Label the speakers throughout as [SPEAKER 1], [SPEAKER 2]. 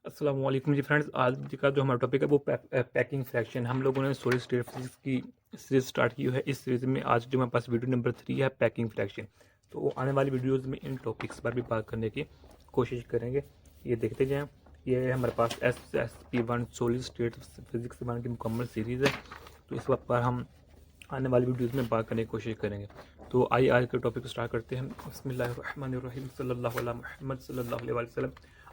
[SPEAKER 1] अस्सलाम वालेकुम जी फ्रेंड्स। आज का जो हमारा टॉपिक है वो पैकिंग फ्रैक्शन। हम लोगों ने सॉलिड स्टेट फिजिक्स की सीरीज स्टार्ट की है। इस सीरीज में आज जो हमारे पास वीडियो नंबर 3 है पैकिंग फ्रैक्शन। तो आने वाली वीडियोस में इन टॉपिक्स पर भी बात करने की कोशिश करेंगे। ये देखते जाएँ। ये हमारे पास SP1 सॉलिड स्टेट फिजिक्स 1 की मुकम्मल सीरीज़ है। तो इस वक्त पर हम आने वाली वीडियोस में बात करने की कोशिश करेंगे। तो आइए आज के टॉपिक को स्टार्ट करते हैं। बिस्मिल्लाहिर्रहमानिर्रहीम सल्लल्लाहु अला मुहम्मद सल्लल्लाहु अलैहि वसल्लम।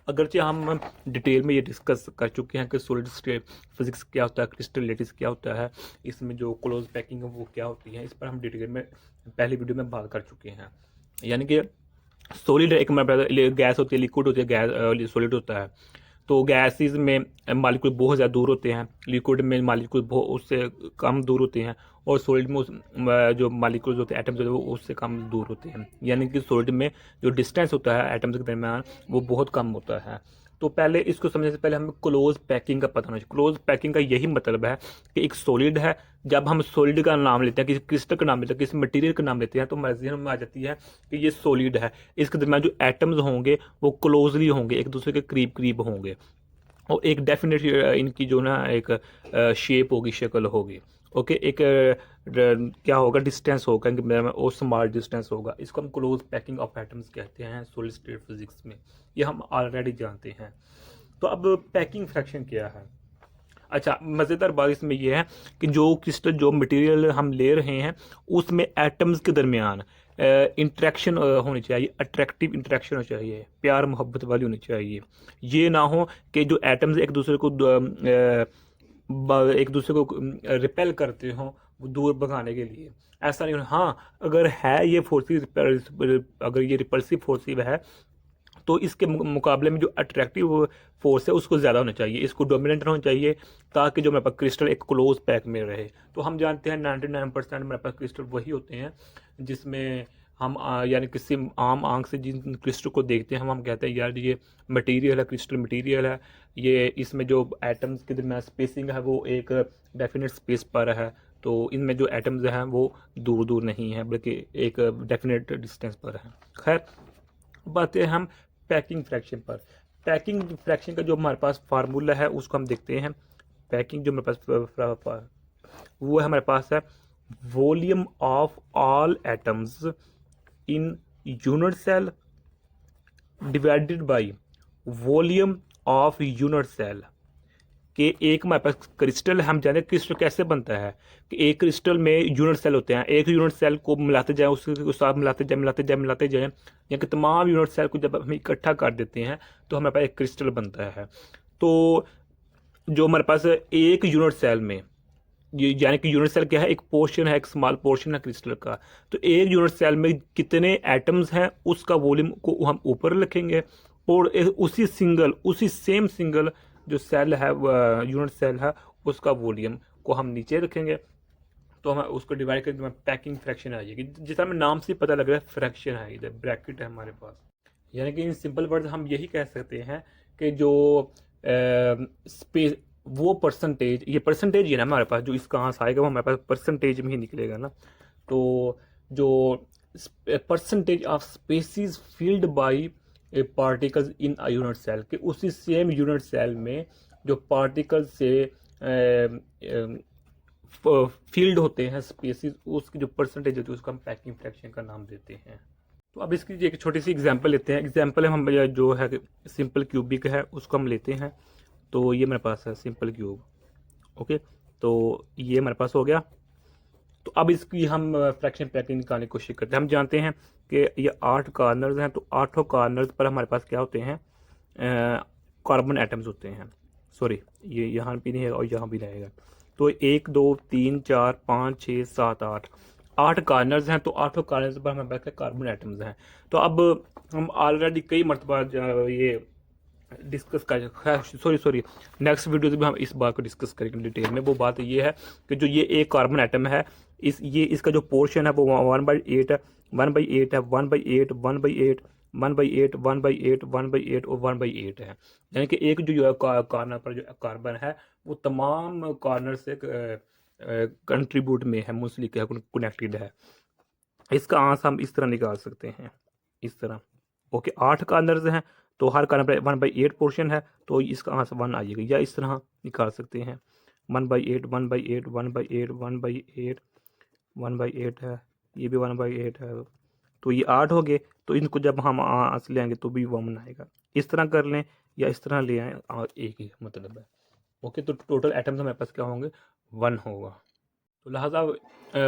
[SPEAKER 1] अगरचे हम डिटेल में ये डिस्कस कर चुके हैं कि सॉलिड स्टेट फिजिक्स क्या होता है, क्रिस्टल लेटिस क्या होता है, इसमें जो क्लोज पैकिंग है वो क्या होती है, इस पर हम डिटेल में पहली वीडियो में बात कर चुके हैं। यानी कि सॉलिड एक गैस होती है, लिक्विड होती है, गैस सॉलिड होता है। तो गैसेस में मालिक्यूल बहुत ज़्यादा दूर होते हैं, लिक्विड में मालिक्यूल बहुत उससे कम दूर होते हैं, और सॉलिड में जो मालिक्यूल्स होते हैं, एटम्स होते हैं, वो उससे कम दूर होते हैं। यानी कि सॉलिड में जो डिस्टेंस होता है एटम्स के दरमियान वो बहुत कम होता है। तो पहले इसको समझने से पहले हमें क्लोज पैकिंग का पता होना चाहिए। क्लोज पैकिंग का यही मतलब है कि एक सॉलिड है, जब हम सॉलिड का नाम लेते हैं, किसी क्रिस्टल का नाम लेते हैं, किसी मटेरियल का नाम लेते हैं, तो हमारे ज़हन में आ जाती है कि ये सॉलिड है। इसके दरमियान जो एटम्स होंगे वो क्लोजली होंगे, एक दूसरे के करीब करीब होंगे, और एक डेफिनेट इनकी जो ना एक शेप होगी, शक्ल होगी। ओके, एक क्या होगा, डिस्टेंस होगा इनके में, और स्मॉल डिस्टेंस होगा। इसको हम क्लोज पैकिंग ऑफ एटम्स कहते हैं सॉलिड स्टेट फिजिक्स में। ये हम ऑलरेडी जानते हैं। तो अब पैकिंग फ्रैक्शन क्या है? अच्छा, मज़ेदार बात इसमें यह है कि जो क्रिस्टल, जो मटेरियल हम ले रहे हैं, उसमें एटम्स के दरमियान इंटरेक्शन होनी चाहिए, अट्रैक्टिव इंटरेक्शन होनी चाहिए, प्यार मोहब्बत वाली होनी चाहिए। ये ना हो कि जो एटम्स एक दूसरे को एक दूसरे को रिपेल करते हों, वो दूर भगाने के लिए। ऐसा नहीं होना। हाँ, अगर है ये फोर्सिव, अगर ये रिपल्सिव फोर्सिव है, तो इसके मुकाबले में जो अट्रैक्टिव फोर्स है उसको ज़्यादा होना चाहिए, इसको डोमिनेंट होना चाहिए, ताकि जो मेरे पास क्रिस्टल एक क्लोज पैक में रहे। तो हम जानते हैं 99% मेरे पास क्रिस्टल वही होते हैं जिसमें हम यानी किसी आम आंख से जिन क्रिस्टल को देखते हैं हम कहते हैं यार ये मटेरियल है, क्रिस्टल मटेरियल है। ये इसमें जो एटम्स के दरमियान स्पेसिंग है वो एक डेफिनेट स्पेस पर है। तो इनमें जो एटम्स हैं वो दूर दूर नहीं है, बल्कि एक डेफिनेट डिस्टेंस पर है। खैर, बातें हम पैकिंग फ्रैक्शन पर। पैकिंग फ्रैक्शन का जो हमारे पास फार्मूला है उसको हम देखते हैं। पैकिंग जो हमारे पास वो है, हमारे पास है volume of all atoms in unit cell divided by volume of unit cell. कि एक हमारे पास क्रिस्टल, हम जाने क्रिस्टल कैसे बनता है कि एक क्रिस्टल में यूनिट सेल होते हैं, एक यूनिट सेल को मिलाते जाएं, उसके साथ मिलाते जाएं, या कि तमाम यूनिट सेल को जब हम इकट्ठा कर देते हैं तो हमारे पास एक क्रिस्टल बनता है। तो जो हमारे पास एक यूनिट सेल में, ये यानी कि यूनिट सेल क्या है, एक पोर्शन है, एक स्मॉल पोर्शन है क्रिस्टल का। तो एक यूनिट सेल में कितने एटम्स हैं उसका वॉल्यूम को हम ऊपर लिखेंगे, और उसी सेम सिंगल जो सेल है, यूनिट सेल है, उसका वॉल्यूम को हम नीचे रखेंगे। तो हम उसको डिवाइड करके पैकिंग फ्रैक्शन आ जाएगी। जिस तरह नाम से पता लग रहा है, फ्रैक्शन है, इधर ब्रैकेट है हमारे पास। यानी कि इन सिंपल वर्ड हम यही कह सकते हैं कि जो स्पेस, वो परसेंटेज, ये परसेंटेज ही है ना हमारे पास, जो इसका आंसर आएगा वो हमारे पास परसेंटेज में ही निकलेगा ना। तो जो percentage of spaces filled by particles in a unit cell, के उसी सेम यूनिट सेल में जो पार्टिकल्स से फील्ड होते हैं स्पेसिस, उसकी जो परसेंटेज होती है उसको हम पैकिंग फ्रैक्शन का नाम देते हैं। तो अब इसकी एक छोटी सी एग्जांपल लेते हैं। एग्जांपल हम जो है सिंपल क्यूबिक है उसको हम लेते हैं। तो ये मेरे पास है सिंपल क्यूब। ओके, तो ये मेरे पास हो गया। तो अब इसकी हम फ्रैक्शन पैकिंग निकालने की कोशिश करते हैं। हम जानते हैं कि ये 8 कार्नर्स हैं, तो 8 कार्नर्स पर हमारे पास क्या होते हैं, कार्बन एटम्स होते हैं। सॉरी, ये यहाँ भी नहीं है और यहाँ भी रहेगा। तो 1 2 3 4 5 6 7 8, 8 कार्नर्स हैं। तो 8 कार्नर्स पर हमारे पास कार्बन एटम्स हैं। तो अब हम ऑलरेडी कई मरतबा ये डिस्कस कर, सॉरी, नेक्स्ट वीडियो में हम इस बात को डिस्कस करेंगे डिटेल में। वो बात ये है कि जो ये एक कार्बन एटम है, इसका जो पोर्शन है वो 1/8 है, 1/8 है, 1/8, 1/8, 1/8, 1/8, 1/8 और 1/8 है। यानी कि एक जो कार्नर पर जो कार्बन है वो तमाम कार्नर से कंट्रीब्यूट में है, मुंसलिक है, कनेक्टेड है। इसका आंसर हम इस तरह निकाल सकते हैं, इस तरह। ओके, 8 कार्नर्स हैं, तो हर कार्बन पर 1/8 पोर्शन है, तो इसका आंसर 1 आएगा, या इस तरह निकाल सकते हैं 1/8 1/8 1/8 1/8 1/8 है, ये भी 1/8 है, तो ये 8 हो गए। तो इनको जब हम आंसर ले आएंगे तो भी 1 आएगा। इस तरह कर लें या इस तरह ले आएँ, और एक ही मतलब है। ओके, तो टोटल एटम्स हमारे पास क्या होंगे, 1 होगा। तो लिहाजा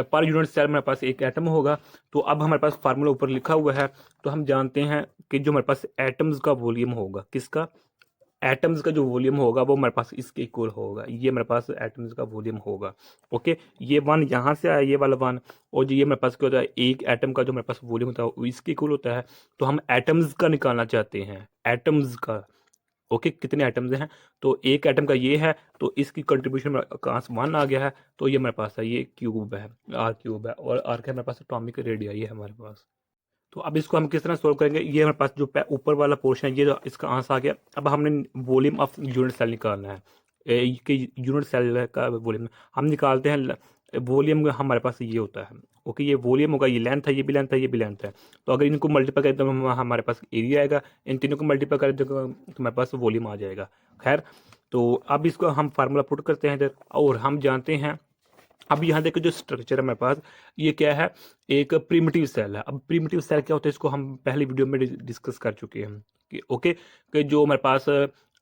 [SPEAKER 1] पर यूनिट सेल मेरे पास एक एटम होगा। तो अब हमारे पास फार्मूला ऊपर लिखा हुआ है, तो हम जानते हैं कि जो हमारे पास एटम्स का वॉल्यूम होगा, किसका, एटम्स का जो वॉल्यूम होगा वो हमारे पास इसके इक्वल होगा, ये हमारे पास एटम्स का वॉल्यूम होगा। ओके, ये 1 यहाँ से आया, ये वाला 1, और जो ये मेरे पास क्या होता है, एक एटम का जो मेरे पास वॉल्यूम होता है वो इसके इक्वल होता है। तो हम एटम्स का निकालना चाहते हैं, एटम्स का। ओके, कितने एटम्स हैं, तो एक एटम का ये है, तो इसकी कंट्रीब्यूशन का 1 आ गया है। तो ये हमारे पास है, ये क्यूब है, आर क्यूब है, और आर का हमारे पास एटॉमिक रेडियस है हमारे पास। तो अब इसको हम किस तरह सोल्व करेंगे, ये हमारे पास जो ऊपर वाला पोर्शन है, ये जो इसका आंसर आ गया। अब हमने वॉल्यूम ऑफ यूनिट सेल निकालना है, कि यूनिट सेल का वॉल्यूम हम निकालते हैं। वॉल्यूम हमारे पास ये होता है। ओके, ये वॉल्यूम होगा, ये लेंथ है, ये भी लेंथ है, ये भी लेंथ है। तो अगर इनको मल्टीप्लाई करें तो हमारे पास एरिया आएगा, इन तीनों को मल्टीप्लाई करें तो हमारे पास वॉल्यूम आ जाएगा। खैर, तो अब इसको हम फार्मूला पुट करते हैं इधर, और हम जानते हैं। अब यहाँ देखो जो स्ट्रक्चर है मेरे पास, ये क्या है, एक प्रिमिटिव सेल है। अब प्रिमिटिव सेल क्या होता है, इसको हम पहले वीडियो में डिस्कस कर चुके हैं कि ओके, कि जो मेरे पास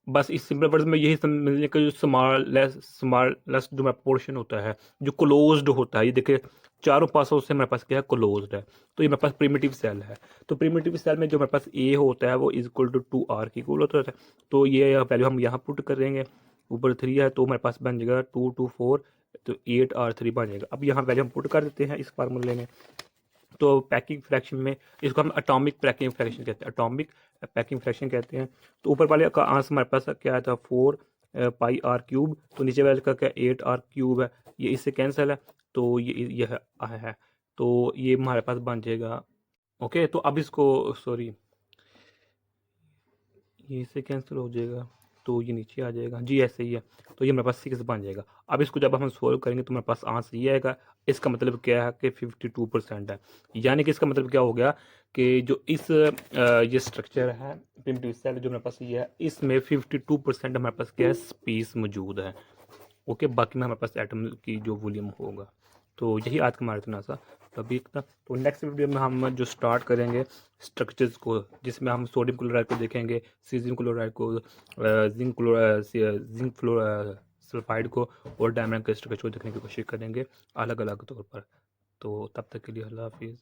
[SPEAKER 1] बस इस सिंपल वर्ड्स में यही समझने का, जो स्मॉलेस्ट जो मेरा पोर्शन होता है, जो क्लोज्ड होता है, ये देखिए चारों पासों से मेरे पास क्या है, क्लोज्ड है। तो ये मेरे पास प्रिमिटिव सेल है। तो प्रिमिटिव सेल में जो मेरे पास ए होता है वो इज इक्वल टू 2r की इक्वल होता है। तो ये वैल्यू हम यहाँ पुट करेंगे, ऊपर 3 है, तो मेरे पास बन जाएगा 2 2 4, तो 8r3 बन जाएगा। अब यहाँ वैल्यू हम पुट कर देते हैं इस फार्मूले में। तो पैकिंग फ्रैक्शन में इसको हम एटॉमिक पैकिंग फ्रैक्शन कहते हैं, एटॉमिक पैकिंग फ्रैक्शन कहते हैं। तो ऊपर वाले का आंसर हमारे पास क्या आया था, 4πr³। तो नीचे वाले का क्या 8r³ है, ये इससे कैंसिल है, तो ये है। तो ये हमारे पास बन जाएगा। ओके, तो अब इसको सॉरी, ये इससे कैंसिल हो जाएगा, तो ये नीचे आ जाएगा जी, ऐसे ही है। तो ये मेरे पास 6 बन जाएगा। अब इसको जब हम सोल्व करेंगे तो मेरे पास आंसर ये आएगा। इसका मतलब क्या है कि 52% है, यानी कि इसका मतलब क्या हो गया कि जो इस ये स्ट्रक्चर है प्रिमिटिव सेल जो मेरे पास ये है, इसमें 52% हमारे पास क्या है, स्पेस मौजूद है। ओके, बाकी में हमारे पास एटम की जो वॉल्यूम होगा। तो यही आज का हमारा इतना सा टॉपिक था। तो नेक्स्ट वीडियो में हम जो स्टार्ट करेंगे स्ट्रक्चर्स को, जिसमें हम सोडियम क्लोराइड को देखेंगे, सीजियम क्लोराइड को, जिंक सल्फाइड को, और डायमंड के स्ट्रक्चर को देखने की कोशिश करेंगे अलग अलग तौर पर। तो तब तक के लिए अल्लाह हाफिज़।